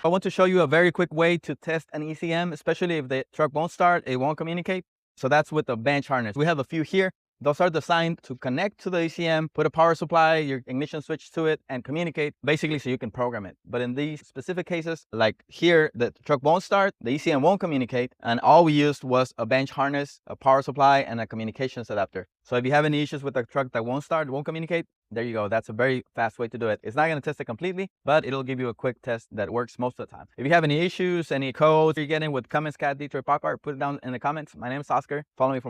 I want to show you a very quick way to test an ECM, especially if the truck won't start, it won't communicate. So that's with the bench harness. We have a few here. Those are designed to connect to the ECM, put a power supply, your ignition switch to it, and communicate, basically so you can program it. But in these specific cases, like here, the truck won't start, the ECM won't communicate, and all we used was a bench harness, a power supply, and a communications adapter. So if you have any issues with a truck that won't start, won't communicate, there you go. That's a very fast way to do it. It's not going to test it completely, but it'll give you a quick test that works most of the time. If you have any issues, any codes you're getting with Cummins Cat D3 Park Art, put it down in the comments. My name is Oscar. Follow me for